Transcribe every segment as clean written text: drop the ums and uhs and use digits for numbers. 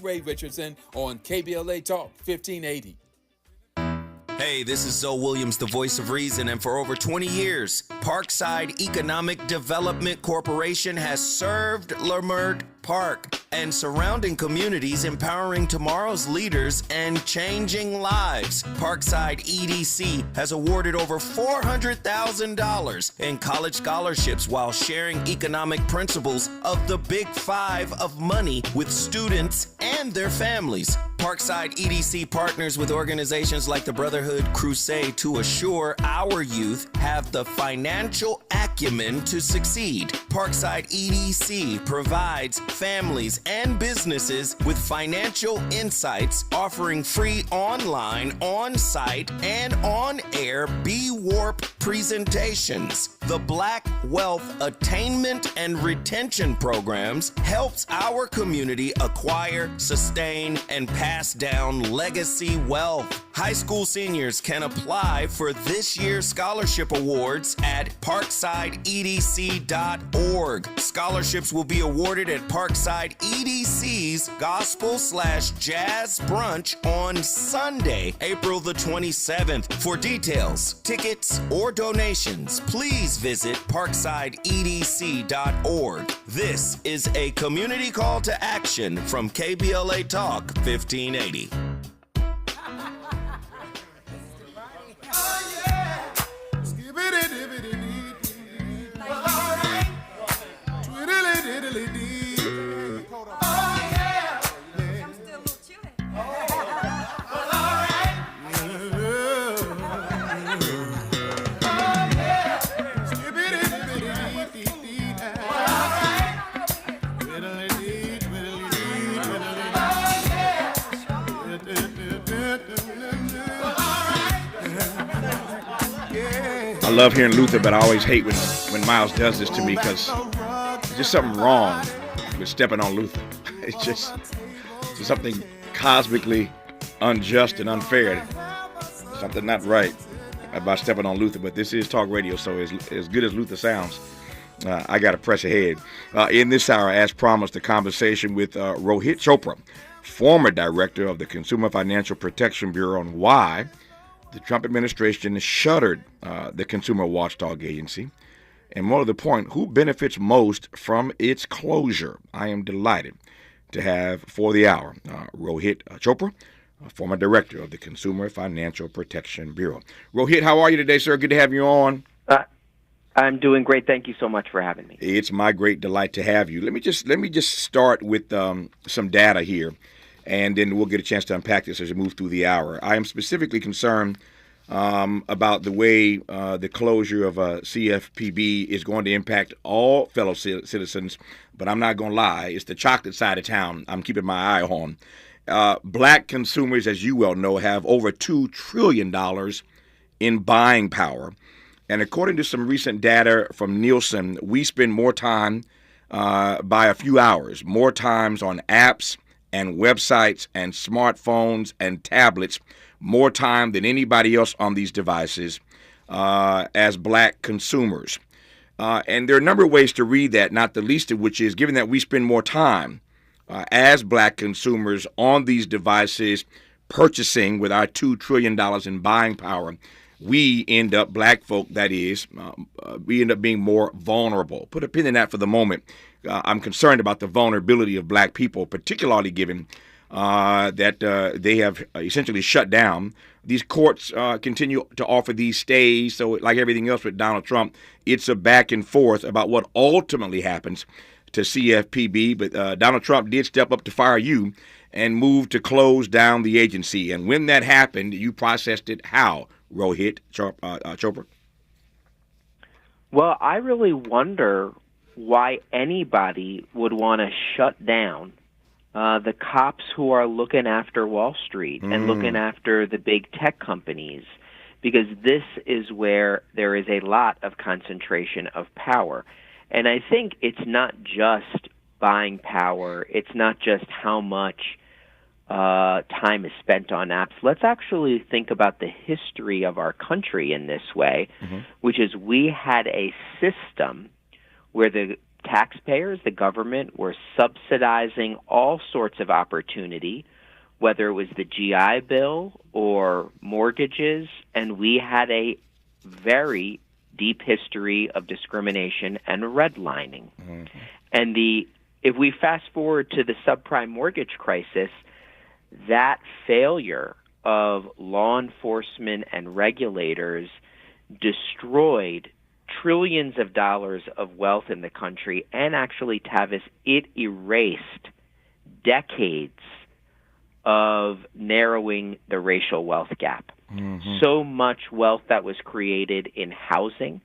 Ray Richardson on KBLA Talk 1580. Hey, this is Zoe Williams, the voice of reason, and for over 20 years, Parkside Economic Development Corporation has served Leimert Park and surrounding communities, empowering tomorrow's leaders and changing lives. Parkside EDC has awarded over $400,000 in college scholarships while sharing economic principles of the Big Five of money with students and their families. Parkside EDC partners with organizations like the Brotherhood Crusade to assure our youth have the financial acumen to succeed. Parkside EDC provides families and businesses with financial insights, offering free online, on-site, and on-air B-Warp presentations. The Black Wealth Attainment and Retention Programs helps our community acquire, sustain, and pass down legacy wealth. High school seniors can apply for this year's scholarship awards at parksideedc.org. Scholarships will be awarded at Parkside EDC's Gospel/Jazz Brunch on Sunday, April the 27th. For details, tickets, or donations, please visit parksideedc.org. This is a community call to action from KBLA Talk 1580. I love hearing Luther, but I always hate when Miles does this to me because there's just something wrong with stepping on Luther. It's just something cosmically unjust and unfair. Something not right about stepping on Luther. But this is talk radio, so as good as Luther sounds, I got to press ahead. In this hour, as promised, a conversation with Rohit Chopra, former director of the Consumer Financial Protection Bureau, on why the Trump administration shuttered the Consumer Watchdog Agency, and more to the point, who benefits most from its closure. I am delighted to have for the hour Rohit Chopra, former director of the Consumer Financial Protection Bureau. Rohit, how are you today, sir? Good to have you on. I'm doing great. Thank you so much for having me. It's my great delight to have you. Let me just start with some data here, and then we'll get a chance to unpack this as we move through the hour. I am specifically concerned about the way the closure of CFPB is going to impact all fellow citizens, but I'm not going to lie, it's the chocolate side of town I'm keeping my eye on. Black consumers, as you well know, have over $2 trillion in buying power. And according to some recent data from Nielsen, we spend more time by a few hours, more times on apps and websites and smartphones and tablets, more time than anybody else on these devices as black consumers. And there are a number of ways to read that, not the least of which is, given that we spend more time as black consumers on these devices purchasing with our $2 trillion in buying power, we end up, black folk that is, we end up being more vulnerable. Put a pin in that for the moment. I'm concerned about the vulnerability of black people, particularly given that they have essentially shut down. These courts continue to offer these stays. So like everything else with Donald Trump, it's a back and forth about what ultimately happens to CFPB. But Donald Trump did step up to fire you and move to close down the agency. And when that happened, you processed it how, Rohit Chopra? Well, I really wonder why anybody would want to shut down the cops who are looking after Wall Street and looking after the big tech companies, because this is where there is a lot of concentration of power. And I think it's not just buying power. It's not just how much time is spent on apps. Let's actually think about the history of our country in this way, which is we had a system where the taxpayers, the government, were subsidizing all sorts of opportunity, whether it was the GI Bill or mortgages, and we had a very deep history of discrimination and redlining. Mm-hmm. And if we fast forward to the subprime mortgage crisis, that failure of law enforcement and regulators destroyed trillions of dollars of wealth in the country, and actually, Tavis, it erased decades of narrowing the racial wealth gap. Mm-hmm. So much wealth that was created in housing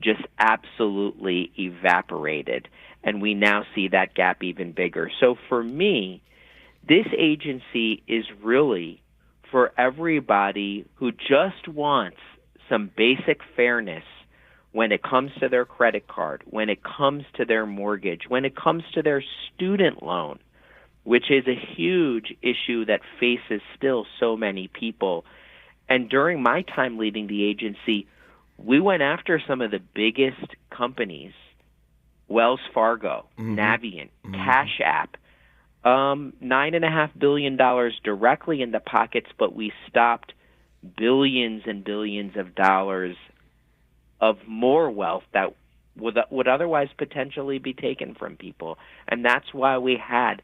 just absolutely evaporated, and we now see that gap even bigger. So for me, this agency is really for everybody who just wants some basic fairness when it comes to their credit card, when it comes to their mortgage, when it comes to their student loan, which is a huge issue that faces still so many people. And during my time leading the agency, we went after some of the biggest companies, Wells Fargo, mm-hmm. Navient, mm-hmm. Cash App, $9.5 billion directly in the pockets, but we stopped billions and billions of dollars of more wealth that would otherwise potentially be taken from people. And that's why we had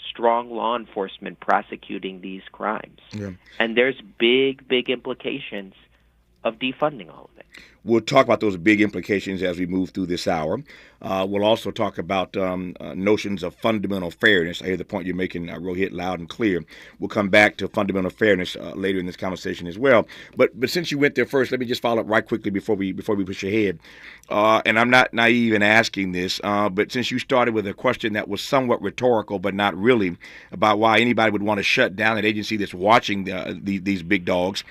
strong law enforcement prosecuting these crimes. Yeah. And there's big, big implications of defunding all of it. We'll talk about those big implications as we move through this hour. We'll also talk about notions of fundamental fairness. I hear the point you're making, Rohit, loud and clear. We'll come back to fundamental fairness later in this conversation as well. But since you went there first, let me just follow up right quickly before we push ahead. And I'm not naive in asking this, but since you started with a question that was somewhat rhetorical, but not really, about why anybody would want to shut down an agency that's watching these big dogs,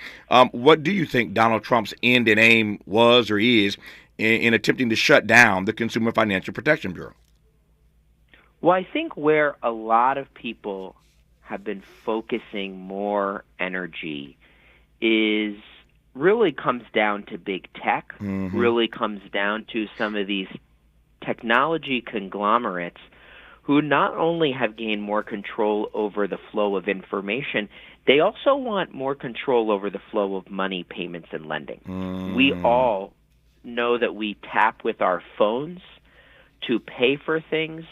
what do you think Donald Trump's end and aim was or is in attempting to shut down the Consumer Financial Protection Bureau? Well, I think where a lot of people have been focusing more energy is really comes down to big tech, mm-hmm. really comes down to some of these technology conglomerates who not only have gained more control over the flow of information, they also want more control over the flow of money, payments, and lending. Mm. We all know that we tap with our phones to pay for things.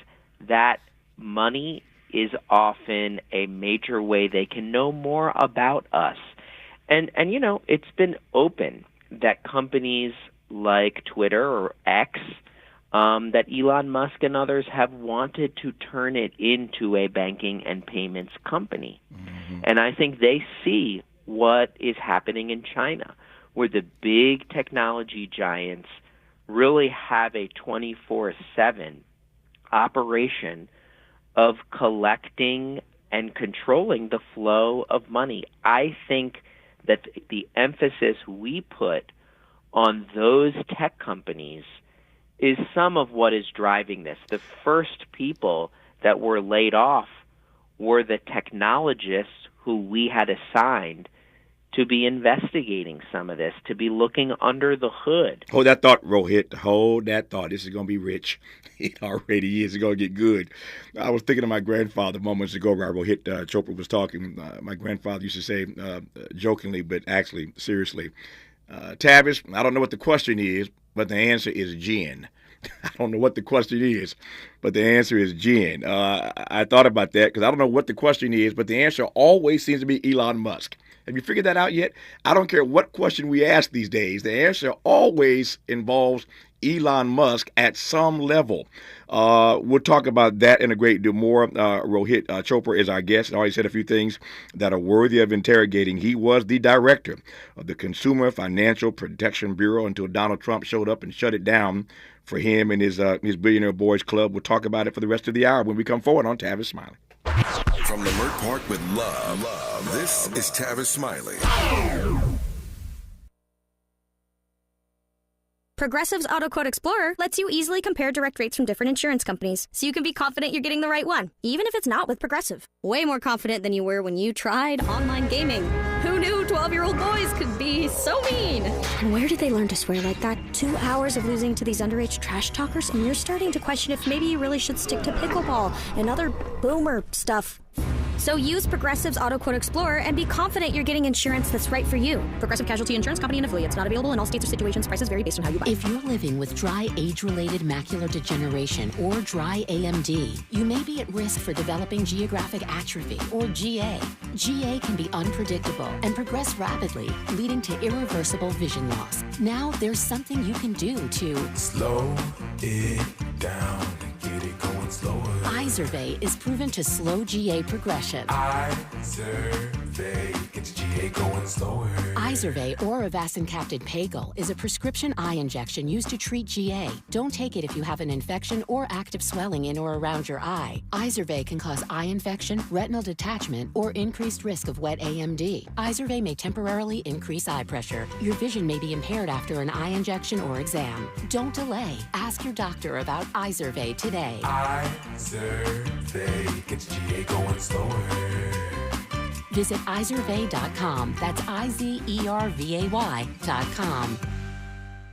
That money is often a major way they can know more about us. And you know, it's been open that companies like Twitter or X, that Elon Musk and others have wanted to turn it into a banking and payments company. Mm-hmm. And I think they see what is happening in China, where the big technology giants really have a 24/7 operation of collecting and controlling the flow of money. I think that the emphasis we put on those tech companies is some of what is driving this. The first people that were laid off were the technologists who we had assigned to be investigating some of this, to be looking under the hood. Hold that thought, Rohit. Hold that thought. This is going to be rich. It already is. It's going to get good. I was thinking of my grandfather moments ago where Rohit Chopra was talking. My grandfather used to say, jokingly, but actually seriously, Tavis, I don't know what the question is, but the answer is gin. I don't know what the question is, but the answer is gin. I thought about that because I don't know what the question is, but the answer always seems to be Elon Musk. Have you figured that out yet? I don't care what question we ask these days. The answer always involves Elon Musk at some level. We'll talk about that and a great deal more. Rohit Chopra is our guest and already said a few things that are worthy of interrogating. He was the director of the Consumer Financial Protection Bureau until Donald Trump showed up and shut it down for him and his Billionaire Boys Club. We'll talk about it for the rest of the hour when we come forward on Tavis Smiley. From Leimert Park with love, this is Tavis Smiley. Progressive's Auto Quote Explorer lets you easily compare direct rates from different insurance companies, so you can be confident you're getting the right one, even if it's not with Progressive. Way more confident than you were when you tried online gaming. Who knew 12-year-old boys could be so mean? And where did they learn to swear like that? 2 hours of losing to these underage trash talkers, and you're starting to question if maybe you really should stick to pickleball and other boomer stuff. So use Progressive's Auto Quote Explorer and be confident you're getting insurance that's right for you. Progressive Casualty Insurance Company and affiliates. Not available in all states or situations. Prices vary based on how you buy. If you're living with dry age-related macular degeneration or dry AMD, you may be at risk for developing geographic atrophy or GA. GA can be unpredictable and progress rapidly, leading to irreversible vision loss. Now there's something you can do to slow it down and get it going slower. Izervay is proven to slow GA progression. Izervay gets GA going slower. Izervay or avacincaptad pagel is a prescription eye injection used to treat GA. Don't take it if you have an infection or active swelling in or around your eye. Izervay can cause eye infection, retinal detachment, or increased risk of wet AMD. Izervay may temporarily increase eye pressure. Your vision may be impaired after an eye injection or exam. Don't delay. Ask your doctor about Izervay today. Izervay gets GA going slower. Visit Izervay.com. That's IZERVAY.com.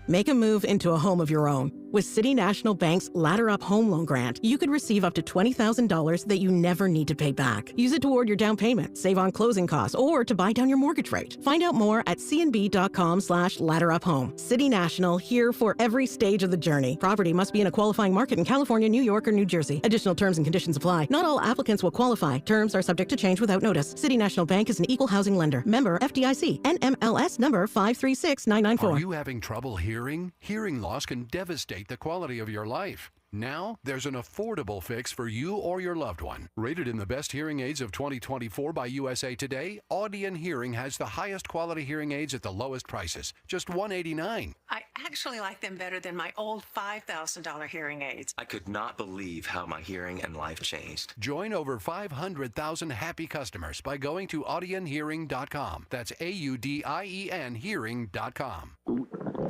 Make a move into a home of your own. With City National Bank's Ladder Up Home Loan Grant, you could receive up to $20,000 that you never need to pay back. Use it toward your down payment, save on closing costs, or to buy down your mortgage rate. Find out more at cnb.com/ladderuphome. City National, here for every stage of the journey. Property must be in a qualifying market in California, New York, or New Jersey. Additional terms and conditions apply. Not all applicants will qualify. Terms are subject to change without notice. City National Bank is an equal housing lender. Member FDIC. NMLS number 536994. Are you having trouble hearing? Hearing loss can devastate the quality of your life. Now, there's an affordable fix for you or your loved one. Rated in the best hearing aids of 2024 by USA Today, Audion Hearing has the highest quality hearing aids at the lowest prices, just $189. I actually like them better than my old $5,000 hearing aids. I could not believe how my hearing and life changed. Join over 500,000 happy customers by going to audionhearing.com. That's AUDIEN hearing.com.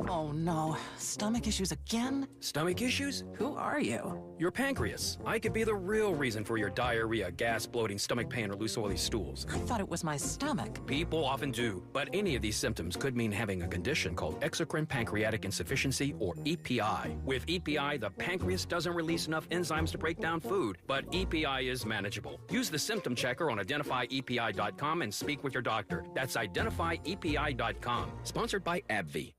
Oh no, stomach issues again? Stomach issues? Who are you? Your pancreas. I could be the real reason for your diarrhea, gas, bloating, stomach pain, or loose oily stools. I thought it was my stomach. People often do, but any of these symptoms could mean having a condition called exocrine pancreatic insufficiency, or EPI. With EPI, the pancreas doesn't release enough enzymes to break down food, but EPI is manageable. Use the symptom checker on identifyepi.com and speak with your doctor. That's identifyepi.com. Sponsored by AbbVie.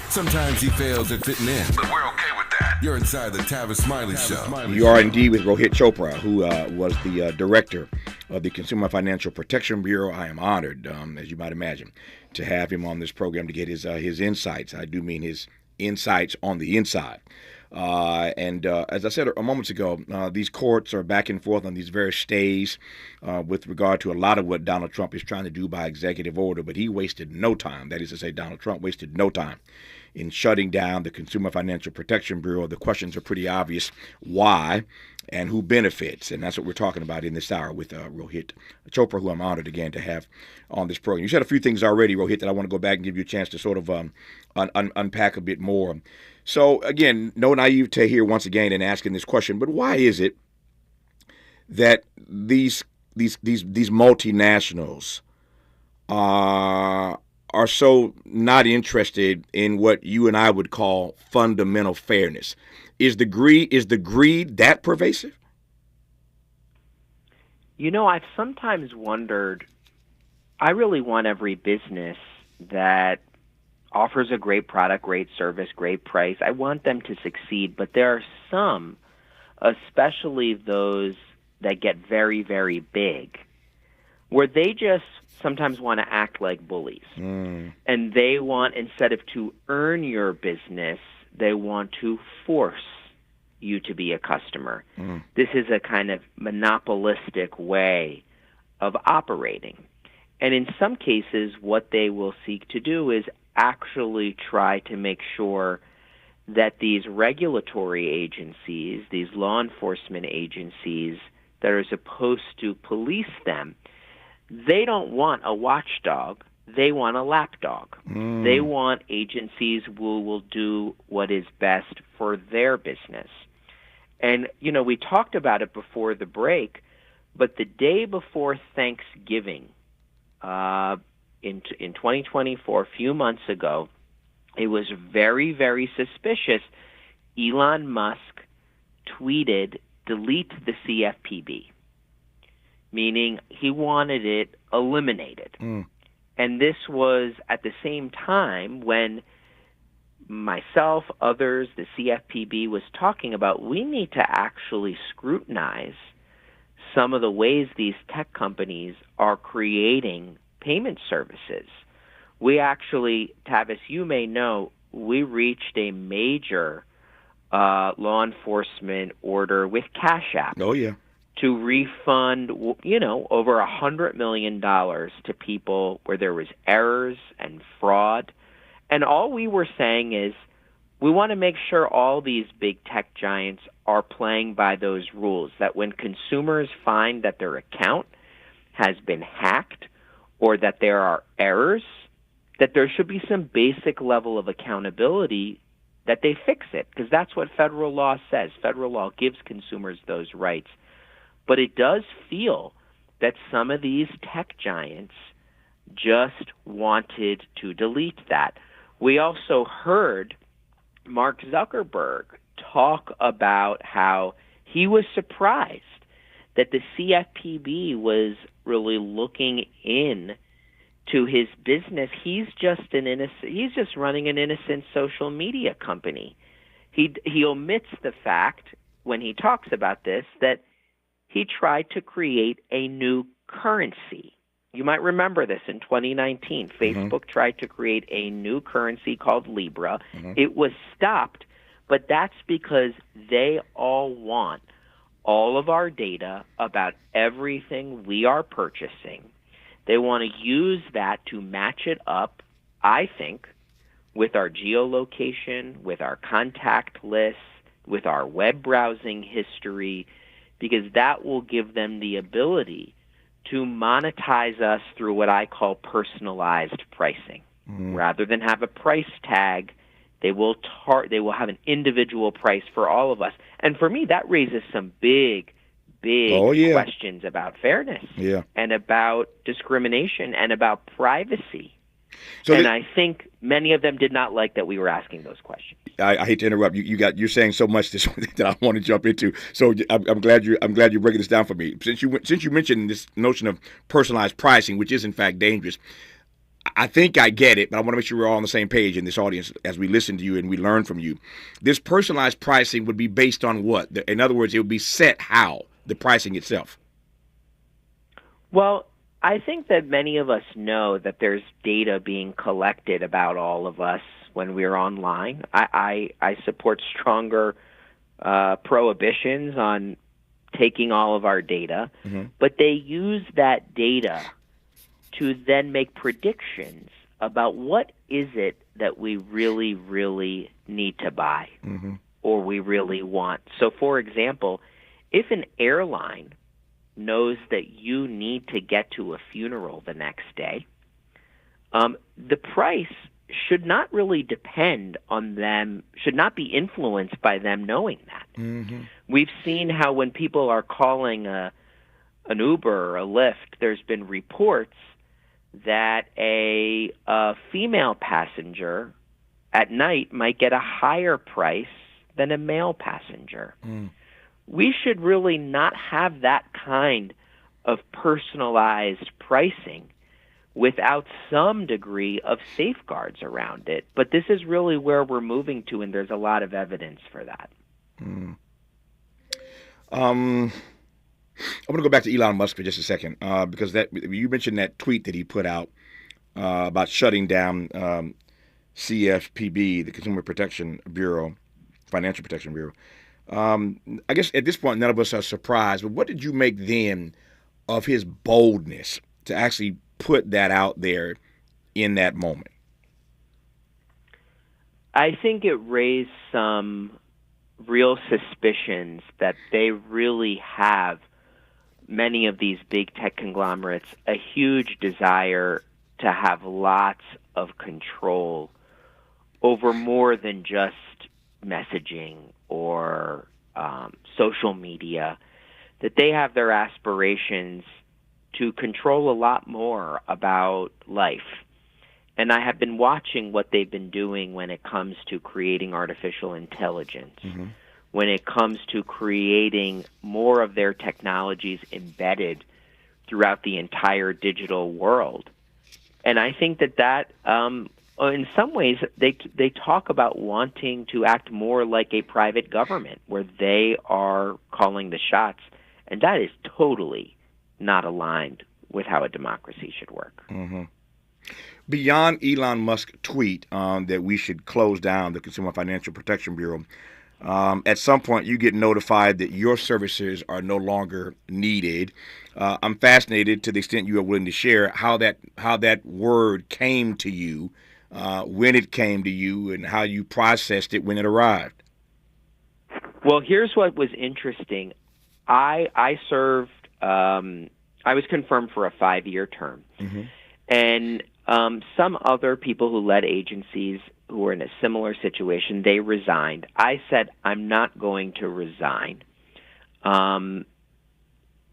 Sometimes he fails at fitting in, but we're okay with that. You're inside the Tavis Smiley Show. You are indeed with Rohit Chopra, who was the director of the Consumer Financial Protection Bureau. I am honored, as you might imagine, to have him on this program to get his insights. I do mean his insights on the inside. As I said a moment ago, these courts are back and forth on these various stays with regard to a lot of what Donald Trump is trying to do by executive order, but he wasted no time. That is to say, Donald Trump wasted no time in shutting down the Consumer Financial Protection Bureau. The questions are pretty obvious. Why and who benefits? And that's what we're talking about in this hour with Rohit Chopra, who I'm honored again to have on this program. You said a few things already, Rohit, that I want to go back and give you a chance to sort of unpack a bit more. So, again, no naivete here once again in asking this question, but why is it that these multinationals are so not interested in what you and I would call fundamental fairness? Is the greed that pervasive? You know, I've sometimes wondered, I really want every business that offers a great product, great service, great price. I want them to succeed, but there are some, especially those that get very, very big, where they just sometimes want to act like bullies. And they want, instead of to earn your business, they want to force you to be a customer. This is a kind of monopolistic way of operating. And in some cases, what they will seek to do is actually try to make sure that these regulatory agencies, these law enforcement agencies that are supposed to police them, they don't want a watchdog. they want a lapdog. They want agencies who will do what is best for their business. And, we talked about it before the break, but the day before Thanksgiving in 2024, a few months ago, it was very, very suspicious. Elon Musk tweeted, delete the CFPB, meaning he wanted it eliminated. And this was at the same time when myself, others, the CFPB was talking about we need to actually scrutinize some of the ways these tech companies are creating payment services. We actually, Tavis, you may know, we reached a major law enforcement order with Cash App. Oh, yeah. To refund, over $100 million to people where there was errors and fraud. And all we were saying is we want to make sure all these big tech giants are playing by those rules, that when consumers find that their account has been hacked or that there are errors, that there should be some basic level of accountability that they fix it, because that's what federal law says. Federal law gives consumers those rights. But it does feel that some of these tech giants just wanted to delete that. We also heard Mark Zuckerberg talk about how he was surprised that the CFPB was really looking in to his business. He's just running an innocent social media company. He omits the fact when he talks about this that he tried to create a new currency. You might remember this in 2019. Facebook tried to create a new currency called Libra. It was stopped, but that's because they all want all of our data about everything we are purchasing. They want to use that to match it up, I think, with our geolocation, with our contact lists, with our web browsing history, because that will give them the ability to monetize us through what I call personalized pricing. Rather than have a price tag, they will have an individual price for all of us. And for me, that raises some big questions about fairness and about discrimination and about privacy. And I think many of them did not like that we were asking those questions. I hate to interrupt you. You're saying so much this that I want to jump into. So I'm glad you're breaking this down for me. Since you mentioned this notion of personalized pricing, which is in fact dangerous, I think I get it, but I want to make sure we're all on the same page in this audience as we listen to you and we learn from you. This personalized pricing would be based on what? In other words, it would be set how? The pricing itself. Well, I think that many of us know that there's data being collected about all of us when we're online. I support stronger prohibitions on taking all of our data, but they use that data to then make predictions about what is it that we really, really need to buy or we really want. So, for example, if an airline knows that you need to get to a funeral the next day, the price should not really depend on them, should not be influenced by them knowing that. We've seen how when people are calling an Uber or a Lyft, there's been reports that a female passenger at night might get a higher price than a male passenger. We should really not have that kind of personalized pricing without some degree of safeguards around it. But this is really where we're moving to, and there's a lot of evidence for that. I'm going to go back to Elon Musk for just a second, because you mentioned that tweet that he put out about shutting down CFPB, the Consumer Protection Bureau, Financial Protection Bureau. I guess at this point, none of us are surprised, but what did you make then of his boldness to actually put that out there in that moment? I think it raised some real suspicions that they really have, many of these big tech conglomerates, a huge desire to have lots of control over more than just messaging or social media, that they have their aspirations to control a lot more about life. And I have been watching what they've been doing when it comes to creating artificial intelligence, when it comes to creating more of their technologies embedded throughout the entire digital world. And I think that in some ways, they talk about wanting to act more like a private government where they are calling the shots. And that is totally not aligned with how a democracy should work. Beyond Elon Musk's tweet that we should close down the Consumer Financial Protection Bureau, at some point you get notified that your services are no longer needed. I'm fascinated, to the extent you are willing to share, how that word came to you, when it came to you, and how you processed it when it arrived. Well, here's what was interesting. I served. I was confirmed for a 5-year term, and some other people who led agencies who were in a similar situation, they resigned. I said, I'm not going to resign.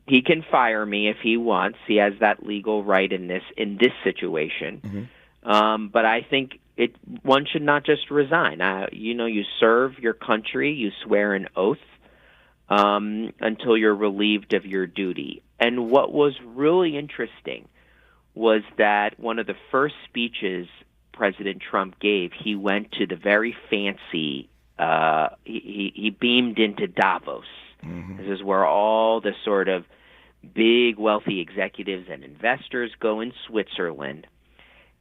He can fire me if he wants. He has that legal right in this situation. But I think one should not just resign. You serve your country, you swear an oath until you're relieved of your duty. And what was really interesting was that one of the first speeches President Trump gave, he went to the very fancy, he beamed into Davos. This is where all the sort of big wealthy executives and investors go in Switzerland.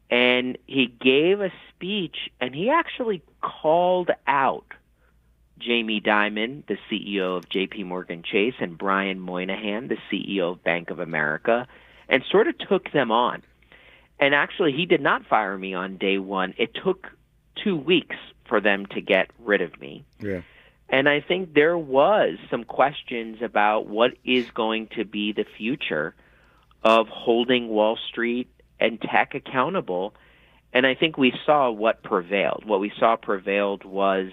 And he gave a speech, and he actually called out Jamie Dimon, the CEO of J.P. Morgan Chase, and Brian Moynihan, the CEO of Bank of America, and sort of took them on. And actually, he did not fire me on day one. It took 2 weeks for them to get rid of me. Yeah. And I think there was some questions about what is going to be the future of holding Wall Street and tech accountable. And I think we saw what prevailed. What we saw prevailed was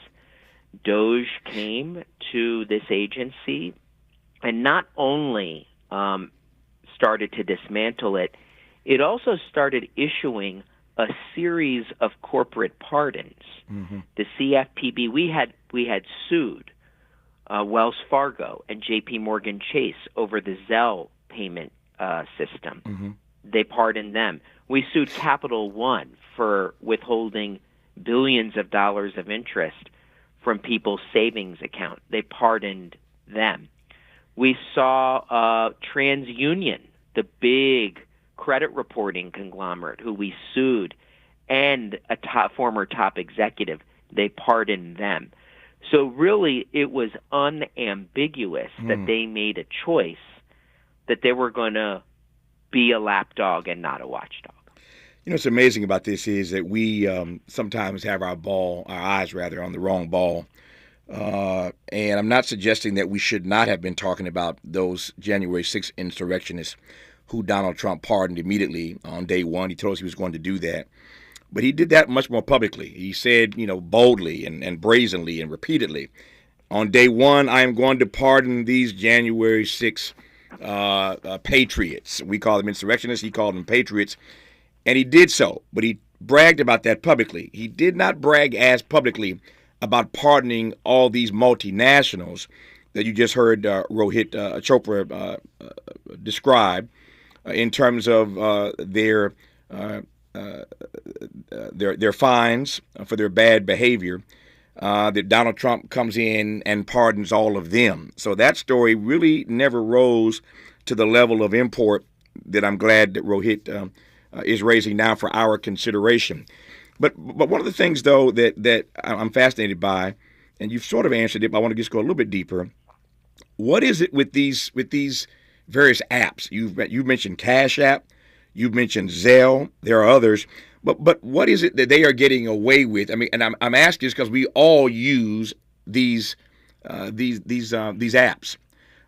DOJ came to this agency and not only started to dismantle it, it also started issuing a series of corporate pardons. The CFPB, we had sued Wells Fargo and J.P. Morgan Chase over the Zelle payment system. They pardoned them. We sued Capital One for withholding billions of dollars of interest from people's savings account. They pardoned them. We saw TransUnion, the big credit reporting conglomerate who we sued, and a former top executive. They pardoned them. So really, it was unambiguous that they made a choice that they were going to be a lapdog and not a watchdog. You know, what's amazing about this is that we sometimes have our eyes on the wrong ball. And I'm not suggesting that we should not have been talking about those January 6th insurrectionists who Donald Trump pardoned immediately on day one. He told us he was going to do that. But he did that much more publicly. He said, boldly and brazenly and repeatedly, on day one, I am going to pardon these January 6th patriots. We call them insurrectionists. He called them patriots. And he did so. But he bragged about that publicly. He did not brag as publicly about pardoning all these multinationals that you just heard Rohit Chopra describe in terms of their fines for their bad behavior, that Donald Trump comes in and pardons all of them. So that story really never rose to the level of import that I'm glad that Rohit is raising now for our consideration. But one of the things, though, that I'm fascinated by, and you've sort of answered it, but I want to just go a little bit deeper. What is it with these various apps? You've mentioned Cash App, you've mentioned Zelle. There are others, but what is it that they are getting away with? I mean, and I'm asking this because we all use these apps.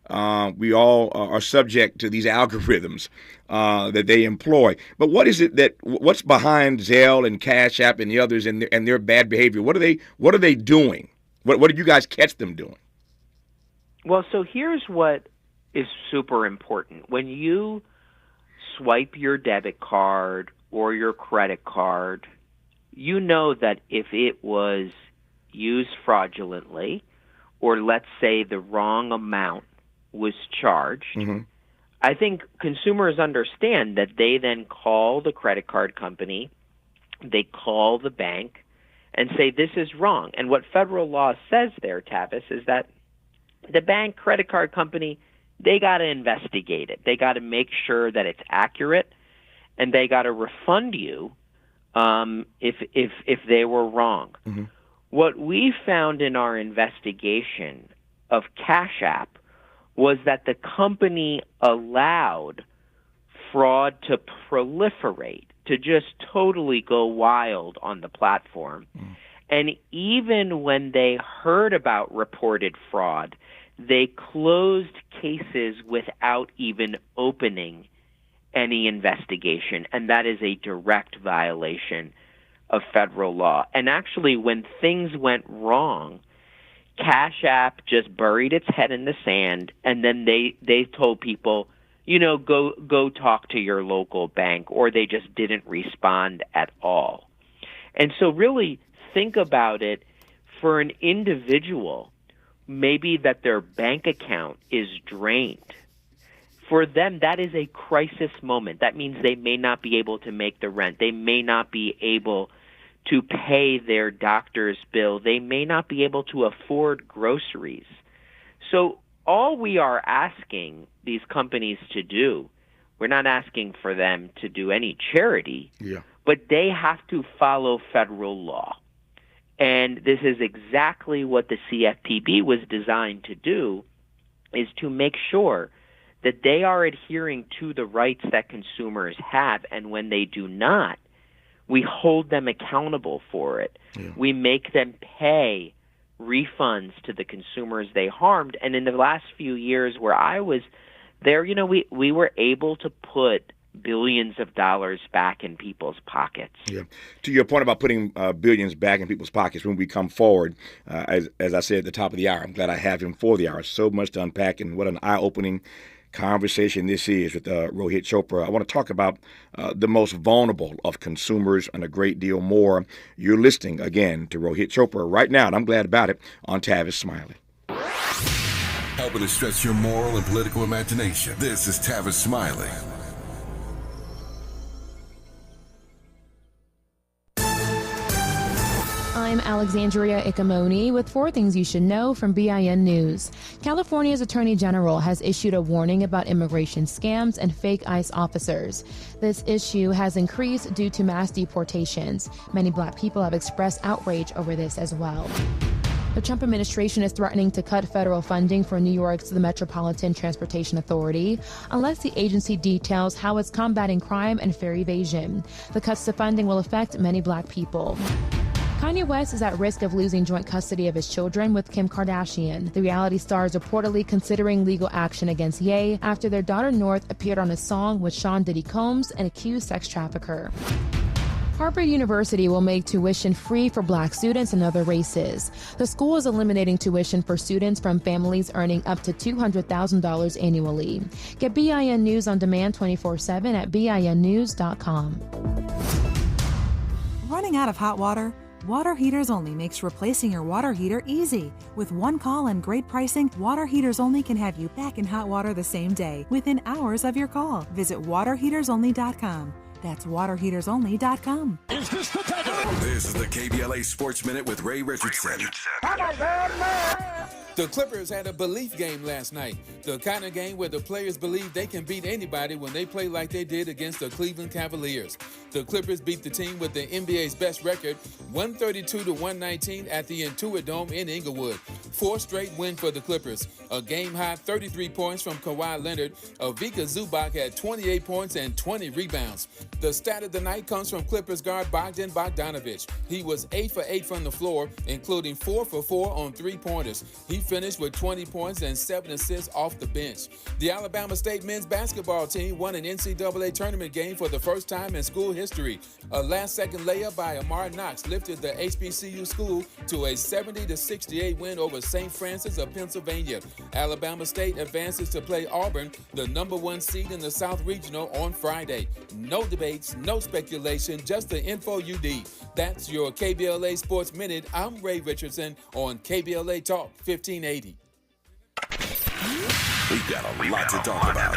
We all are subject to these algorithms that they employ. But what is it what's behind Zelle and Cash App and the others and their bad behavior? What are they doing? What did you guys catch them doing? Well, so here's what is super important. When you swipe your debit card or your credit card, you know that if it was used fraudulently, or let's say the wrong amount was charged, I think consumers understand that they then call the credit card company, they call the bank, and say this is wrong. And what federal law says there, Tavis, is that the bank, credit card company, they got to investigate it. They got to make sure that it's accurate, and they got to refund you if they were wrong. What we found in our investigation of Cash App was that the company allowed fraud to proliferate, to just totally go wild on the platform. And even when they heard about reported fraud, they closed cases without even opening any investigation, and that is a direct violation of federal law. And actually, when things went wrong, Cash App just buried its head in the sand, and then they told people, go talk to your local bank, or they just didn't respond at all. And so really think about it for an individual, maybe that their bank account is drained. For them, that is a crisis moment. That means they may not be able to make the rent. They may not be able to pay their doctor's bill. They may not be able to afford groceries. So all we are asking these companies to do, we're not asking for them to do any charity, but they have to follow federal law. And this is exactly what the CFPB was designed to do, is to make sure that they are adhering to the rights that consumers have. And when they do not, we hold them accountable for it. We make them pay refunds to the consumers they harmed. And in the last few years where I was there, we were able to put billions of dollars back in people's pockets. To your point about putting billions back in people's pockets, when we come forward, as I said at the top of the hour, I'm glad I have him for the hour. So much to unpack, and what an eye-opening conversation this is with Rohit Chopra. I want to talk about the most vulnerable of consumers and a great deal more. You're listening again to Rohit Chopra right now, and I'm glad about it, on Tavis Smiley. Helping to stretch your moral and political imagination. This is Tavis Smiley. I'm Alexandria Ikamoni with 4 things you should know from BIN News. California's Attorney General has issued a warning about immigration scams and fake ICE officers. This issue has increased due to mass deportations. Many black people have expressed outrage over this as well. The Trump administration is threatening to cut federal funding for New York's the Metropolitan Transportation Authority unless the agency details how it's combating crime and fare evasion. The cuts to funding will affect many black people. Kanye West is at risk of losing joint custody of his children with Kim Kardashian. The reality star is reportedly considering legal action against Ye after their daughter North appeared on a song with Sean Diddy Combs, an accused sex trafficker. Harvard University will make tuition free for black students and other races. The school is eliminating tuition for students from families earning up to $200,000 annually. Get BIN News on demand 24/7 at BINnews.com. Running out of hot water? Water Heaters Only makes replacing your water heater easy. With one call and great pricing, Water Heaters Only can have you back in hot water the same day, within hours of your call. Visit waterheatersonly.com. That's waterheatersonly.com. Is this the time? This is the KBLA Sports Minute with Ray Richardson. The Clippers had a belief game last night. The kind of game where the players believe they can beat anybody when they play like they did against the Cleveland Cavaliers. The Clippers beat the team with the NBA's best record, 132-119 at the Intuit Dome in Inglewood. 4 straight win for the Clippers. A game-high 33 points from Kawhi Leonard. Ivica Zubac had 28 points and 20 rebounds. The stat of the night comes from Clippers guard Bogdan Bogdanović. He was 8 for 8 from the floor, including 4 for 4 on 3-pointers. He finished with 20 points and 7 assists off the bench. The Alabama State men's basketball team won an NCAA tournament game for the first time in school history. A last-second layup by Amar Knox lifted the HBCU school to a 70-68 win over St. Francis of Pennsylvania. Alabama State advances to play Auburn, the number 1 seed in the South Regional, on Friday. No debates, no speculation, just the info you need. That's your KBLA Sports Minute. I'm Ray Richardson on KBLA Talk 1580. We've got a lot to talk about.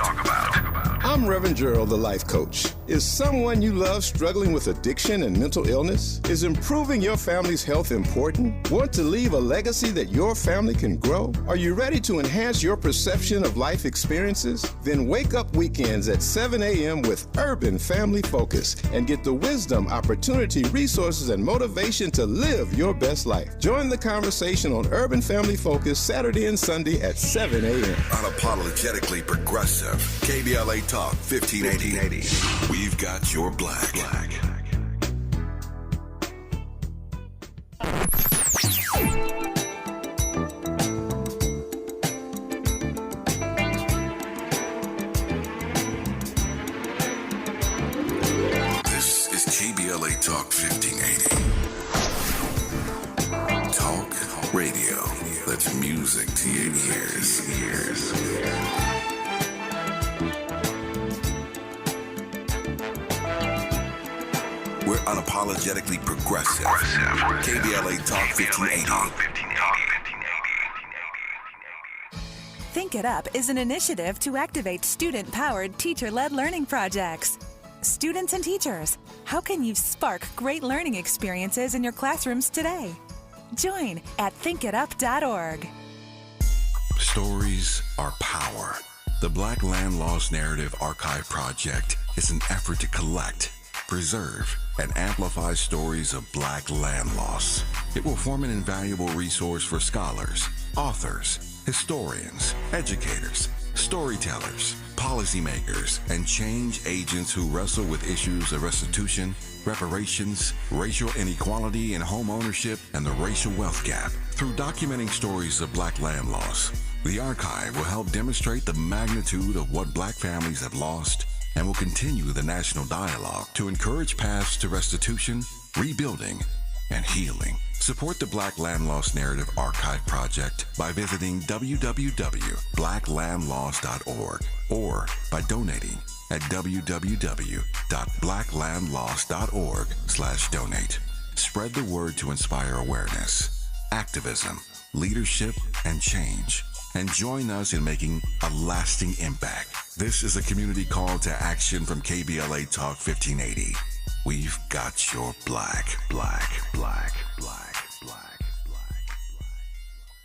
I'm Reverend Gerald, the life coach. Is someone you love struggling with addiction and mental illness? Is improving your family's health important? Want to leave a legacy that your family can grow? Are you ready to enhance your perception of life experiences? Then wake up weekends at 7 a.m. with Urban Family Focus and get the wisdom, opportunity, resources, and motivation to live your best life. Join the conversation on Urban Family Focus Saturday and Sunday at 7 a.m. Unapologetically progressive. KBLA Talk 1580. We've got your black. This is KBLA Talk 1580. Talk radio. That's music to your ears. We're unapologetically progressive. KBLA Talk 1580. Think It Up is an initiative to activate student-powered, teacher-led learning projects. Students and teachers, how can you spark great learning experiences in your classrooms today? Join at thinkitup.org. Stories are power. The Black Land Lost Narrative Archive Project is an effort to collect, preserve, and amplify stories of Black land loss. It will form an invaluable resource for scholars, authors, historians, educators, storytellers, policymakers, and change agents who wrestle with issues of restitution, reparations, racial inequality in home ownership, and the racial wealth gap. Through documenting stories of Black land loss, the archive will help demonstrate the magnitude of what Black families have lost and will continue the national dialogue to encourage paths to restitution, rebuilding, and healing. Support the Black Land Lost Narrative Archive Project by visiting www.blacklandlost.org or by donating at www.blacklandlost.org/donate. Spread the word to inspire awareness, activism, leadership, and change. And join us in making a lasting impact. This is a community call to action from KBLA Talk 1580. We've got your black.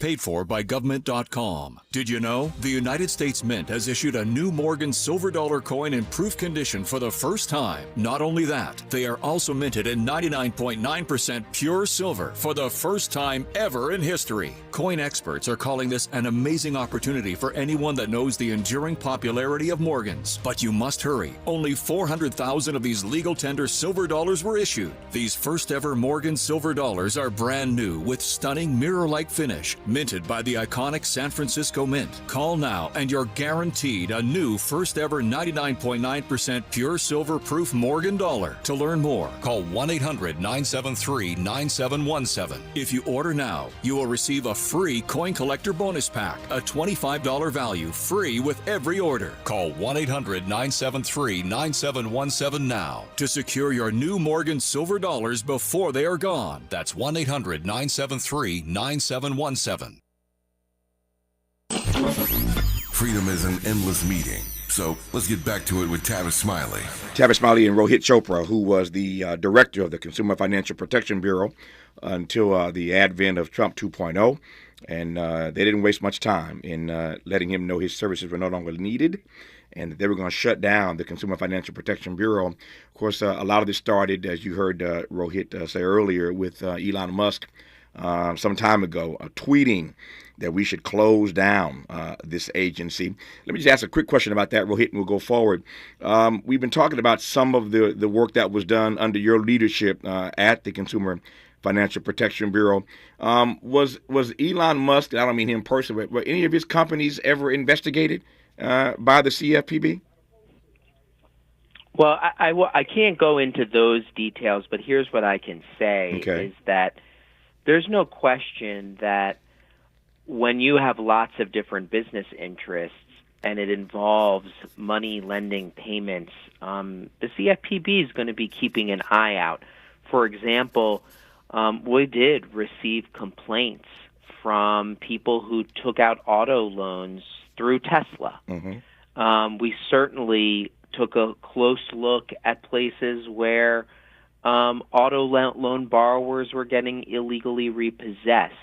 Paid for by government.com. Did you know the United States Mint has issued a new Morgan silver dollar coin in proof condition for the first time? Not only that, they are also minted in 99.9% pure silver for the first time ever in history. Coin experts are calling this an amazing opportunity for anyone that knows the enduring popularity of Morgans. But you must hurry. Only 400,000 of these legal tender silver dollars were issued. These first ever Morgan silver dollars are brand new with stunning mirror-like finish, minted by the iconic San Francisco Mint. Call now and you're guaranteed a new first ever 99.9% pure silver proof Morgan dollar. To learn more, call 1-800-973-9717. If you order now, you will receive a free coin collector bonus pack, a $25 value, free with every order. Call 1-800-973-9717 now to secure your new Morgan silver dollars before they are gone. That's 1-800-973-9717. Freedom is an endless meeting. So let's get back to it with Tavis Smiley. Tavis Smiley and Rohit Chopra, who was the director of the Consumer Financial Protection Bureau until the advent of Trump 2.0. And they didn't waste much time in letting him know his services were no longer needed and that they were going to shut down the Consumer Financial Protection Bureau. Of course, a lot of this started, as you heard Rohit say earlier, with Elon Musk some time ago, tweeting that we should close down this agency. Let me just ask a quick question about that, Rohit, and we'll go forward. We've been talking about some of the work that was done under your leadership at the Consumer Financial Protection Bureau. Was Elon Musk, I don't mean him personally, but were any of his companies ever investigated by the CFPB? Well, I can't go into those details, but here's what I can say is that there's no question that when you have lots of different business interests and it involves money lending payments, the CFPB is going to be keeping an eye out. For example, we did receive complaints from people who took out auto loans through Tesla. We certainly took a close look at places where auto loan borrowers were getting illegally repossessed.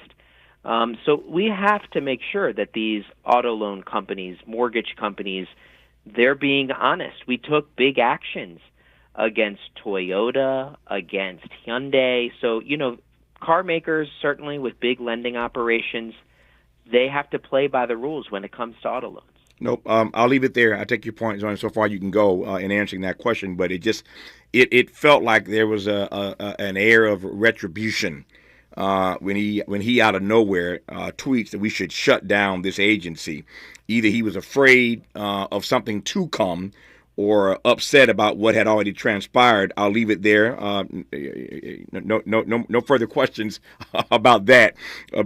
So we have to make sure that these auto loan companies, mortgage companies, they're being honest. We took big actions against Toyota, against Hyundai. So, car makers, certainly with big lending operations, they have to play by the rules when it comes to auto loans. Nope. I'll leave it there. I take your point, so far you can go in answering that question, but it felt like there was an air of retribution when he out of nowhere tweets that we should shut down this agency. Either he was afraid of something to come or upset about what had already transpired. I'll leave it there. No further questions about that.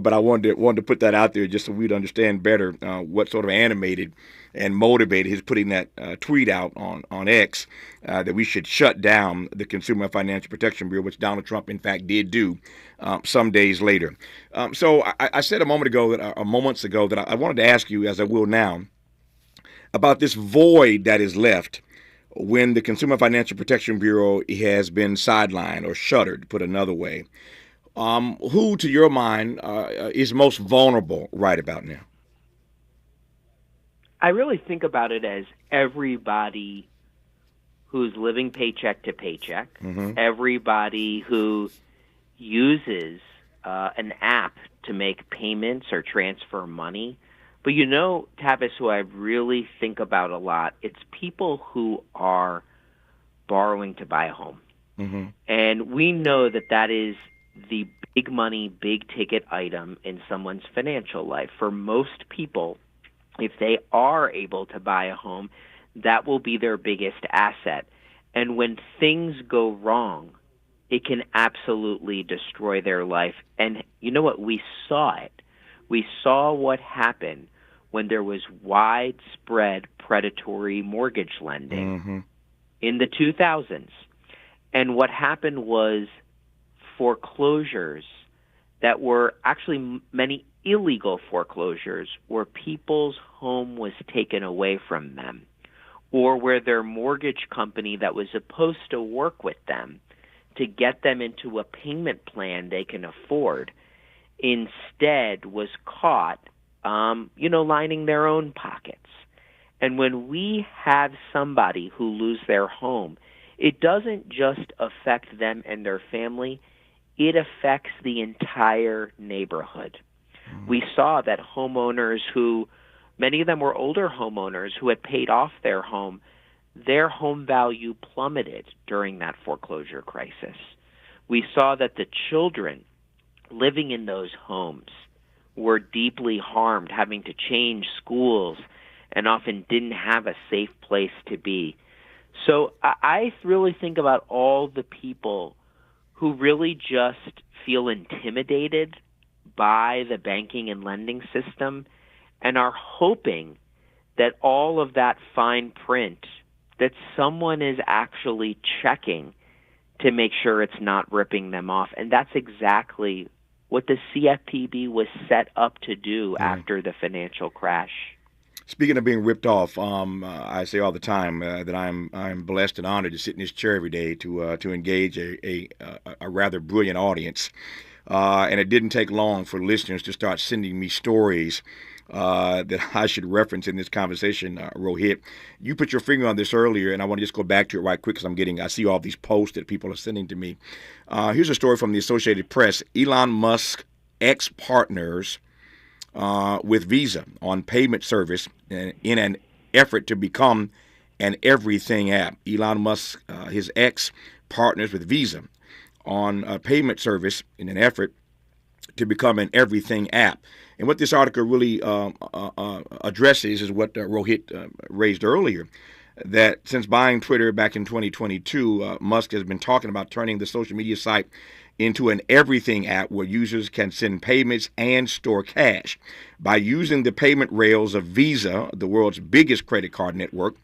But I wanted to put that out there just so we'd understand better what sort of animated and motivated his putting that tweet out on X that we should shut down the Consumer Financial Protection Bureau, which Donald Trump, in fact, did do some days later. So I said moments ago that I wanted to ask you, as I will now, about this void that is left when the Consumer Financial Protection Bureau has been sidelined or shuttered, put another way. Who, to your mind, is most vulnerable right about now? I really think about it as everybody who's living paycheck to paycheck, everybody who uses an app to make payments or transfer money. But Tavis, who I really think about a lot, it's people who are borrowing to buy a home. And we know that is the big money, big ticket item in someone's financial life. For most people, if they are able to buy a home, that will be their biggest asset. And when things go wrong, it can absolutely destroy their life. And you know what? We saw it. We saw what happened when there was widespread predatory mortgage lending in the 2000s. And what happened was foreclosures that were actually many illegal foreclosures where people's home was taken away from them, or where their mortgage company that was supposed to work with them to get them into a payment plan they can afford instead was caught lining their own pockets. And when we have somebody who lose their home, it doesn't just affect them and their family, it affects the entire neighborhood. We saw that homeowners who, many of them were older homeowners who had paid off their home value plummeted during that foreclosure crisis. We saw that the children living in those homes were deeply harmed, having to change schools, and often didn't have a safe place to be. So I really think about all the people who really just feel intimidated by the banking and lending system and are hoping that all of that fine print, that someone is actually checking to make sure it's not ripping them off. And that's exactly what the CFPB was set up to do after the financial crash. Speaking of being ripped off, I say all the time that I'm blessed and honored to sit in this chair every day to engage a rather brilliant audience. And it didn't take long for listeners to start sending me stories that I should reference in this conversation, Rohit. You put your finger on this earlier, and I want to just go back to it right quick because I see all these posts that people are sending to me. Here's a story from the Associated Press. Elon Musk partners with Visa on payment service in an effort to become an everything app. Elon Musk, his X, partners with Visa on a payment service in an effort to become an everything app. And what this article really addresses is what Rohit raised earlier, that since buying Twitter back in 2022, Musk has been talking about turning the social media site into an everything app where users can send payments and store cash. By using the payment rails of Visa, the world's biggest credit card network,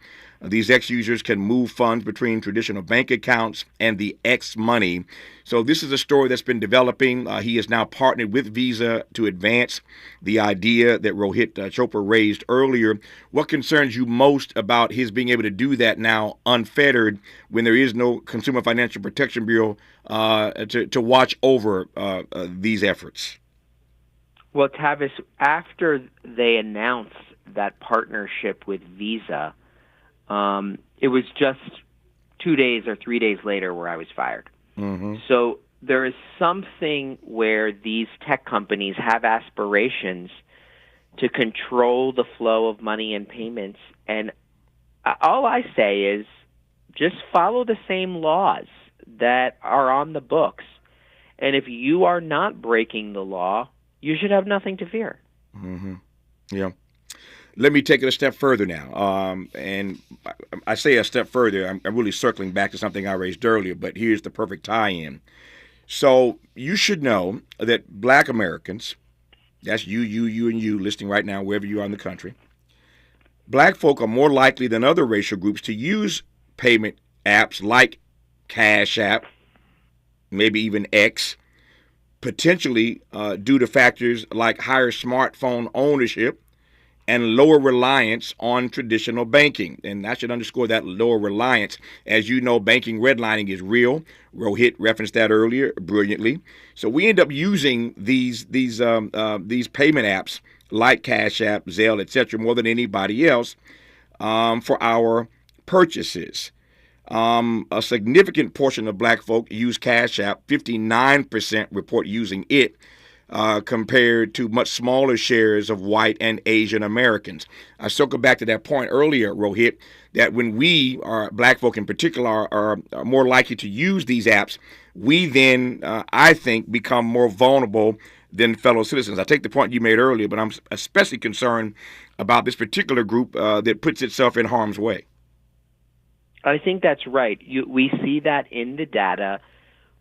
these X users can move funds between traditional bank accounts and the X money. So this is a story that's been developing. He has now partnered with Visa to advance the idea that Rohit Chopra raised earlier. What concerns you most about his being able to do that now unfettered when there is no Consumer Financial Protection Bureau to watch over these efforts? Well, Tavis, after they announced that partnership with Visa, it was just 2 days or 3 days later where I was fired. Mm-hmm. So there is something where these tech companies have aspirations to control the flow of money and payments. And all I say is just follow the same laws that are on the books. And if you are not breaking the law, you should have nothing to fear. Mm-hmm. Yeah. Let me take it a step further now. And I say a step further, I'm really circling back to something I raised earlier, but here's the perfect tie-in. So you should know that Black Americans, that's you, and you, listening right now, wherever you are in the country, Black folk are more likely than other racial groups to use payment apps like Cash App, maybe even X, potentially due to factors like higher smartphone ownership and lower reliance on traditional banking. And I should underscore that lower reliance. As you know, banking redlining is real. Rohit referenced that earlier brilliantly. So we end up using these payment apps like Cash App, Zelle, etc., more than anybody else for our purchases. A significant portion of Black folk use Cash App. 59% report using it, compared to much smaller shares of white and Asian Americans. I circle back to that point earlier, Rohit, that when we, Black folk in particular, are more likely to use these apps, we then, I think, become more vulnerable than fellow citizens. I take the point you made earlier, but I'm especially concerned about this particular group that puts itself in harm's way. I think that's right. We see that in the data.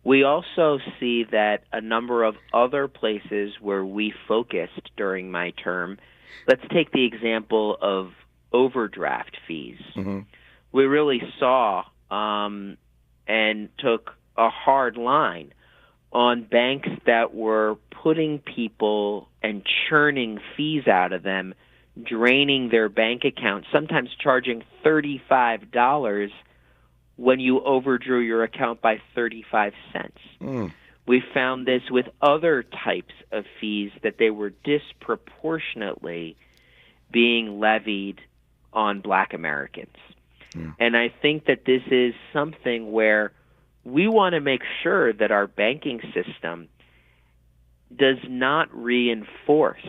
We also see that a number of other places where we focused during my term, let's take the example of overdraft fees. Mm-hmm. We really saw and took a hard line on banks that were putting people and churning fees out of them, draining their bank account, sometimes charging $35 when you overdrew your account by 35 cents. We found this with other types of fees, that they were disproportionately being levied on Black Americans. And I think that this is something where we want to make sure that our banking system does not reinforce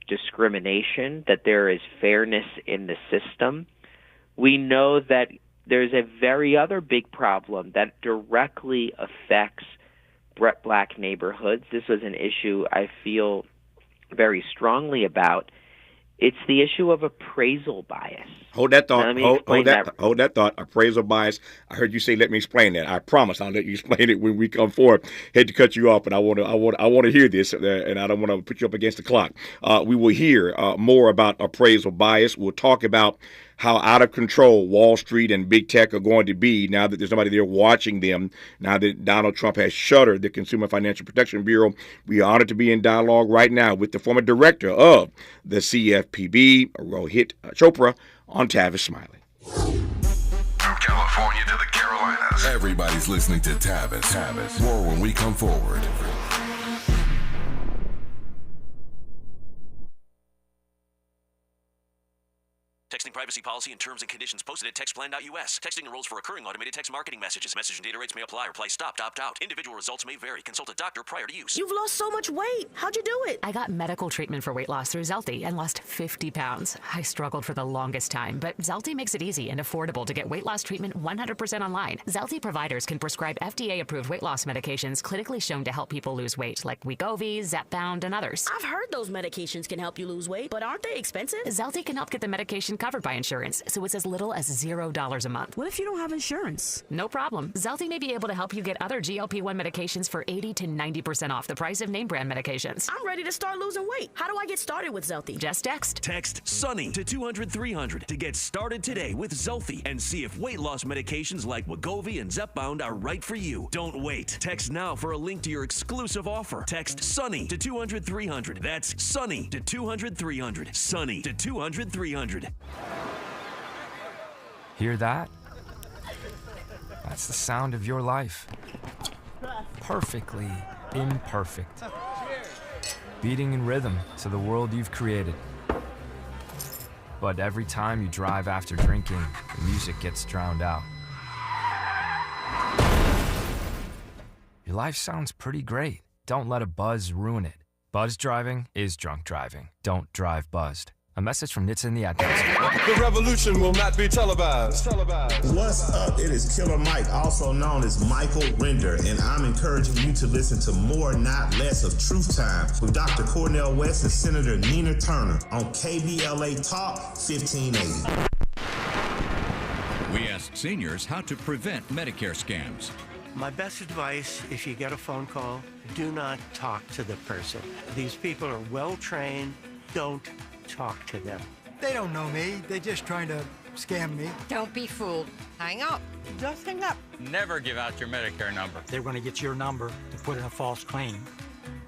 discrimination, that there is fairness in the system. We know that there's a very other big problem that directly affects Black neighborhoods. This was an issue I feel very strongly about. It's the issue of appraisal bias. Hold that thought. Hold that thought. Appraisal bias. I heard you say, "Let me explain that." I promise I'll let you explain it when we come forward. Had to cut you off, but I want to hear this, and I don't want to put you up against the clock. We will hear more about appraisal bias. We'll talk about how out of control Wall Street and big tech are going to be now that there's nobody there watching them, now that Donald Trump has shuttered the Consumer Financial Protection Bureau. We are honored to be in dialogue right now with the former director of the CFPB, Rohit Chopra, on Tavis Smiley. From California to the Carolinas, everybody's listening to Tavis. More when we come forward. Texting private privacy policy and terms and conditions posted at textplan.us. Texting enrolls for recurring automated text marketing messages. Message and data rates may apply. Reply stopped, opt out. Individual results may vary. Consult a doctor prior to use. You've lost so much weight. How'd you do it? I got medical treatment for weight loss through Zelty and lost 50 pounds. I struggled for the longest time, but Zelty makes it easy and affordable to get weight loss treatment 100% online. Zelty providers can prescribe FDA-approved weight loss medications clinically shown to help people lose weight, like Wegovy, Zepbound, and others. I've heard those medications can help you lose weight, but aren't they expensive? Zelty can help get the medication covered by insurance, so it's as little as $0 a month. What if you don't have insurance? No problem. Zelty may be able to help you get other GLP-1 medications for 80 to 90% off the price of name brand medications. I'm ready to start losing weight. How do I get started with Zelty? Just text. Text SUNNY to 200-300 to get started today with Zelty and see if weight loss medications like Wegovy and Zepbound are right for you. Don't wait. Text now for a link to your exclusive offer. Text SUNNY to 200-300. That's SUNNY to 200-300. SUNNY to 200-300. Hear that? That's the sound of your life. Perfectly imperfect. Beating in rhythm to the world you've created. But every time you drive after drinking, the music gets drowned out. Your life sounds pretty great. Don't let a buzz ruin it. Buzz driving is drunk driving. Don't drive buzzed. A message from Nitsa in the Ad Council. The revolution will not be televised. What's up? It is Killer Mike, also known as Michael Render, and I'm encouraging you to listen to more, not less of Truth Time with Dr. Cornel West and Senator Nina Turner on KBLA Talk 1580. We asked seniors how to prevent Medicare scams. My best advice, if you get a phone call, do not talk to the person. These people are well-trained. Don't talk to them. They don't know me. They're just trying to scam me. Don't be fooled. Hang up. Just hang up. Never give out your Medicare number. They're going to get your number to put in a false claim.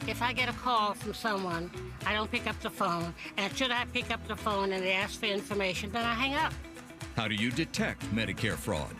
If I get a call from someone, I don't pick up the phone. And should I pick up the phone and they ask for information, then I hang up. How do you detect Medicare fraud?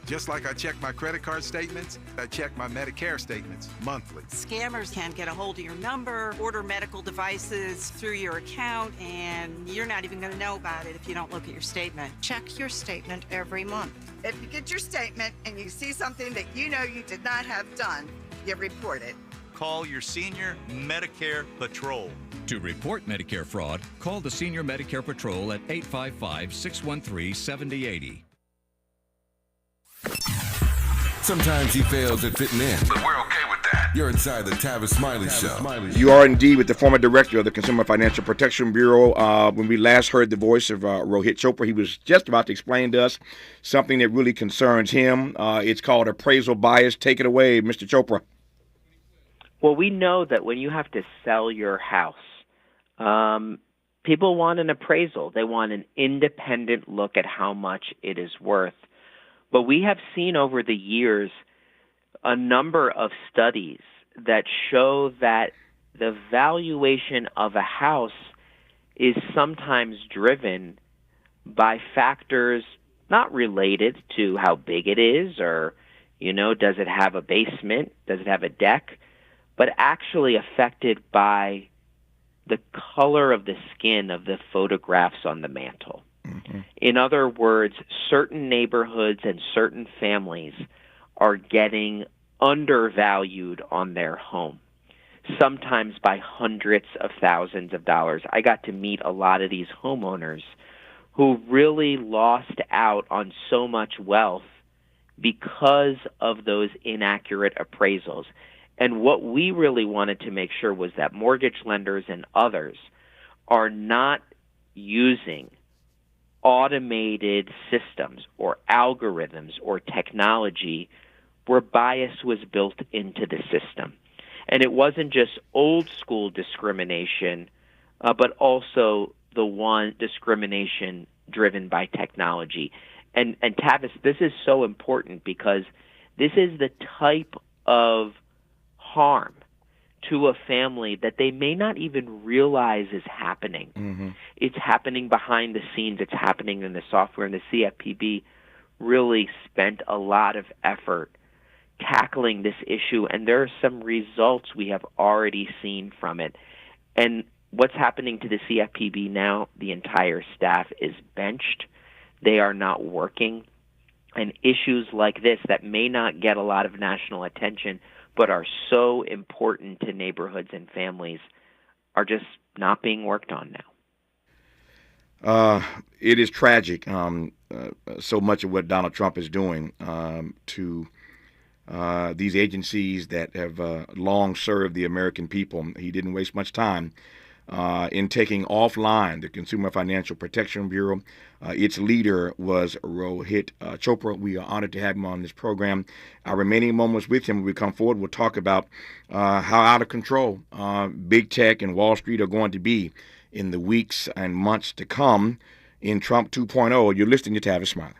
Just like I check my credit card statements, I check my Medicare statements monthly. Scammers can get a hold of your number, order medical devices through your account, and you're not even going to know about it if you don't look at your statement. Check your statement every month. If you get your statement and you see something that you know you did not have done, you report it. Call your senior Medicare Patrol. To report Medicare fraud, call the Senior Medicare Patrol at 855-613-7080. Sometimes he fails at fitting in, but we're okay with that. You're inside the Tavis Smiley Show. You are indeed with the former director of the Consumer Financial Protection Bureau. When we last heard the voice of Rohit Chopra, he was just about to explain to us something that really concerns him. It's called appraisal bias. Take it away, Mr. Chopra. Well, we know that when you have to sell your house, people want an appraisal. They want an independent look at how much it is worth. But we have seen over the years a number of studies that show that the valuation of a house is sometimes driven by factors not related to how big it is or, does it have a basement, does it have a deck, but actually affected by the color of the skin of the photographs on the mantle. Mm-hmm. In other words, certain neighborhoods and certain families are getting undervalued on their home, sometimes by hundreds of thousands of dollars. I got to meet a lot of these homeowners who really lost out on so much wealth because of those inaccurate appraisals. And what we really wanted to make sure was that mortgage lenders and others are not using automated systems or algorithms or technology where bias was built into the system. And it wasn't just old school discrimination, but also the one discrimination driven by technology. And Tavis, this is so important because this is the type of harm to a family that they may not even realize is happening. Mm-hmm. It's happening behind the scenes. It's happening in the software. And the CFPB really spent a lot of effort tackling this issue. And there are some results we have already seen from it. And what's happening to the CFPB now? The entire staff is benched. They are not working. And issues like this that may not get a lot of national attention but are so important to neighborhoods and families are just not being worked on now. It is tragic, so much of what Donald Trump is doing to these agencies that have long served the American people. He didn't waste much time in taking offline the Consumer Financial Protection Bureau. Its leader was Rohit Chopra. We are honored to have him on this program. Our remaining moments with him, when we come forward, we'll talk about how out of control big tech and Wall Street are going to be in the weeks and months to come in Trump 2.0. You're listening to Tavis Smiley.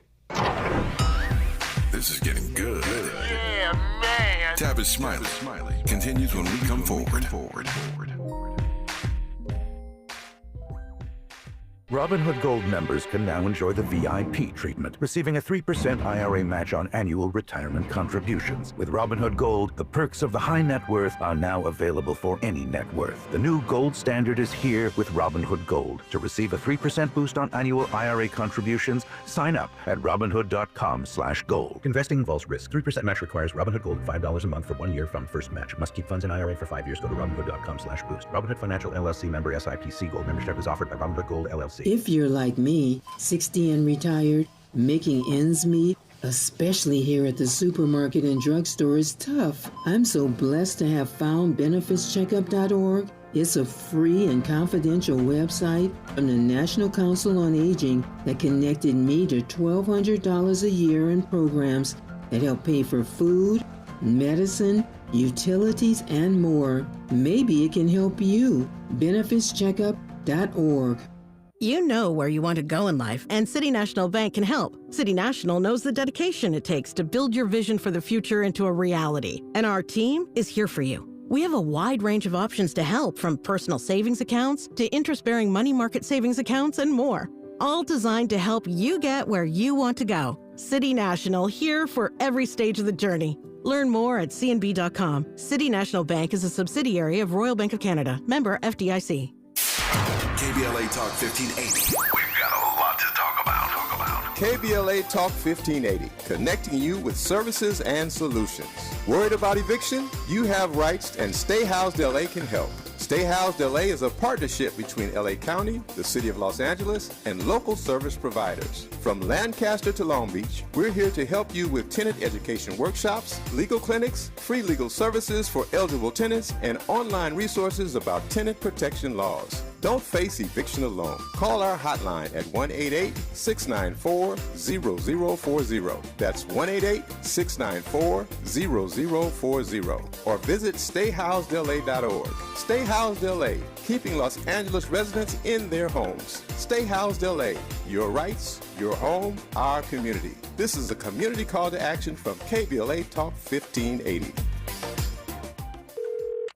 This is getting good. Yeah, man. Tavis Smiley continues when we come forward. Robinhood Gold members can now enjoy the VIP treatment, receiving a 3% IRA match on annual retirement contributions. With Robinhood Gold, the perks of the high net worth are now available for any net worth. The new gold standard is here with Robinhood Gold. To receive a 3% boost on annual IRA contributions, sign up at Robinhood.com/gold. Investing involves risk. 3% match requires Robinhood Gold $5 a month for 1 year from first match. Must keep funds in IRA for 5 years. Go to Robinhood.com/boost. Robinhood Financial LLC member SIPC. Gold membership is offered by Robinhood Gold LLC. If you're like me, 60 and retired, making ends meet, especially here at the supermarket and drugstore, is tough. I'm so blessed to have found BenefitsCheckup.org. It's a free and confidential website from the National Council on Aging that connected me to $1,200 a year in programs that help pay for food, medicine, utilities, and more. Maybe it can help you. BenefitsCheckup.org. You know where you want to go in life, and City National Bank can help. City National knows the dedication it takes to build your vision for the future into a reality, and our team is here for you. We have a wide range of options to help, from personal savings accounts to interest-bearing money market savings accounts and more, all designed to help you get where you want to go. City National, here for every stage of the journey. Learn more at cnb.com. City National Bank is a subsidiary of Royal Bank of Canada, member FDIC. KBLA Talk 1580. We've got a lot to talk about. KBLA Talk 1580, connecting you with services and solutions. Worried about eviction? You have rights, and Stay Housed LA can help. Stay Housed LA is a partnership between LA County, the City of Los Angeles, and local service providers. From Lancaster to Long Beach, we're here to help you with tenant education workshops, legal clinics, free legal services for eligible tenants, and online resources about tenant protection laws. Don't face eviction alone. Call our hotline at 1-888-694-0040. That's 1-888-694-0040. Or visit StayHousedLA.org. Stay Housed LA, keeping Los Angeles residents in their homes. Stay Housed LA, your rights, your home, our community. This is a community call to action from KBLA Talk 1580.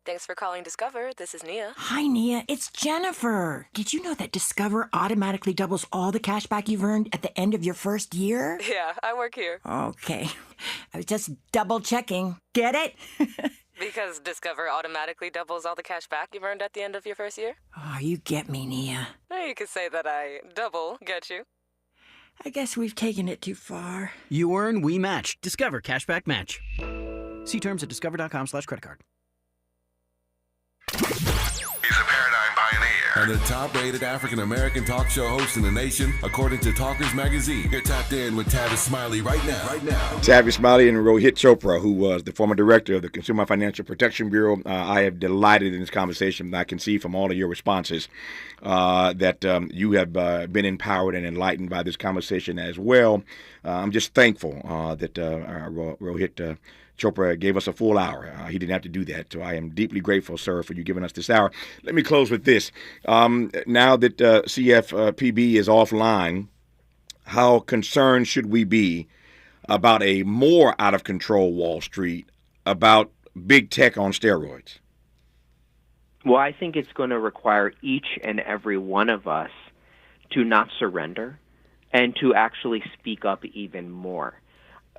Thanks for calling Discover. This is Nia. Hi, Nia. It's Jennifer. Did you know that Discover automatically doubles all the cash back you've earned at the end of your first year? Yeah, I work here. Okay. I was just double checking. Get it? Because Discover automatically doubles all the cash back you've earned at the end of your first year? Oh, you get me, Nia. You could say that I double get you. I guess we've taken it too far. You earn, we match. Discover Cashback Match. See terms at discover.com/creditcard. He's a paradigm pioneer and the top-rated African-American talk show host in the nation, according to Talkers Magazine. You're tapped in with Tavis Smiley right now. Tavis Smiley and Rohit Chopra, who was the former director of the Consumer Financial Protection Bureau. I have delighted in this conversation. I can see from all of your responses that you have been empowered and enlightened by this conversation as well. I'm just thankful that Rohit Chopra gave us a full hour. He didn't have to do that. So I am deeply grateful, sir, for you giving us this hour. Let me close with this. Now that CFPB is offline, how concerned should we be about a more out of control Wall Street, about big tech on steroids? Well, I think it's going to require each and every one of us to not surrender and to actually speak up even more.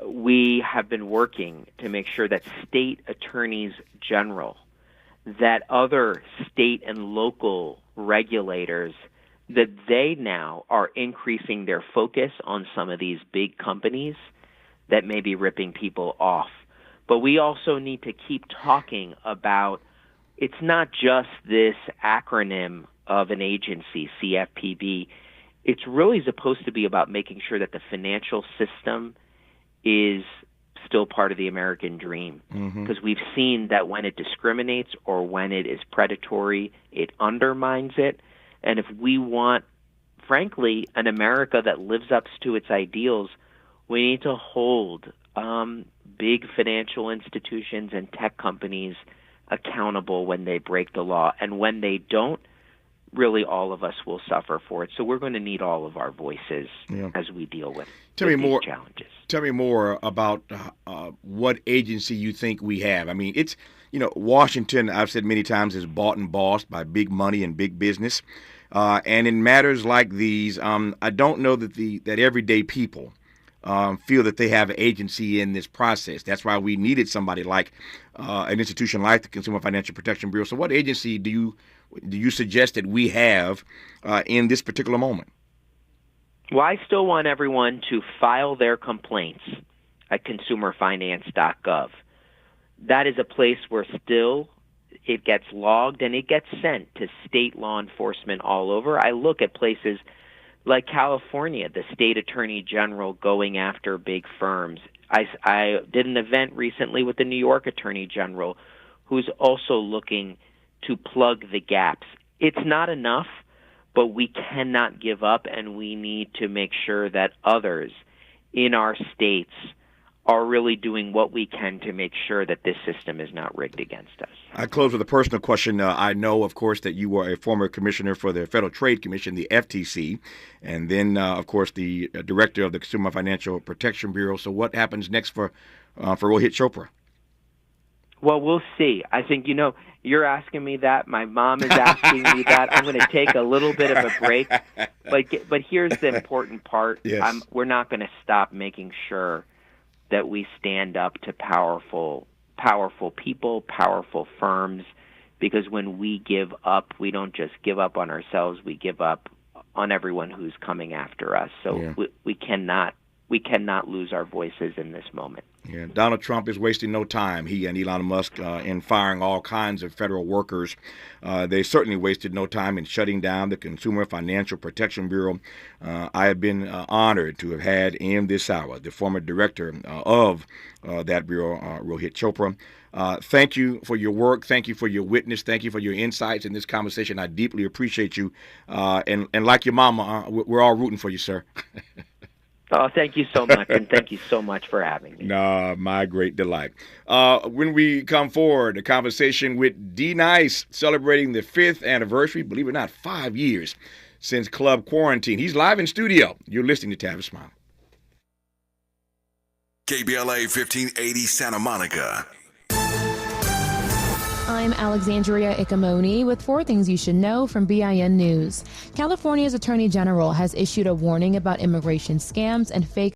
We have been working to make sure that state attorneys general that other state and local regulators, that they now are increasing their focus on some of these big companies that may be ripping people off. But we also need to keep talking about, it's not just this acronym of an agency, CFPB. It's really supposed to be about making sure that the financial system is still part of the American dream. Because we've seen that when it discriminates or when it is predatory, it undermines it. And if we want, frankly, an America that lives up to its ideals, we need to hold big financial institutions and tech companies accountable when they break the law. And when they don't, really all of us will suffer for it. So we're going to need all of our voices as we deal with these challenges. Tell me more about what agency you think we have. I mean, it's, Washington, I've said many times, is bought and bossed by big money and big business. And in matters like these, I don't know that everyday people feel that they have agency in this process. That's why we needed somebody like an institution like the Consumer Financial Protection Bureau. So what agency do you suggest that we have in this particular moment? Well, I still want everyone to file their complaints at consumerfinance.gov. That is a place where still it gets logged and it gets sent to state law enforcement all over. I look at places like California, the state attorney general going after big firms. I did an event recently with the New York attorney general who's also looking to plug the gaps. It's not enough, but we cannot give up, and we need to make sure that others in our states are really doing what we can to make sure that this system is not rigged against us. I close with a personal question. I know, of course, that you were a former commissioner for the Federal Trade Commission, the FTC, and then, of course, the director of the Consumer Financial Protection Bureau. So what happens next for Rohit Chopra? Well, we'll see. I think, you're asking me that. My mom is asking me that. I'm going to take a little bit of a break. But here's the important part. Yes. We're not going to stop making sure that we stand up to powerful people, powerful firms, because when we give up, we don't just give up on ourselves, we give up on everyone who's coming after us. So we cannot lose our voices in this moment. Yeah, Donald Trump is wasting no time, he and Elon Musk, in firing all kinds of federal workers. They certainly wasted no time in shutting down the Consumer Financial Protection Bureau. I have been honored to have had in this hour the former director of that bureau, Rohit Chopra. Thank you for your work. Thank you for your witness. Thank you for your insights in this conversation. I deeply appreciate you. And like your mama, we're all rooting for you, sir. Oh, thank you so much, and thank you so much for having me. My great delight. When we come forward, a conversation with D Nice celebrating the 5th anniversary, believe it or not, 5 years since Club Quarantine. He's live in studio. You're listening to Tavis Smiley. KBLA 1580 Santa Monica. I'm Alexandria Ikamoni with 4 things you should know from BIN News. California's Attorney General has issued a warning about immigration scams and fake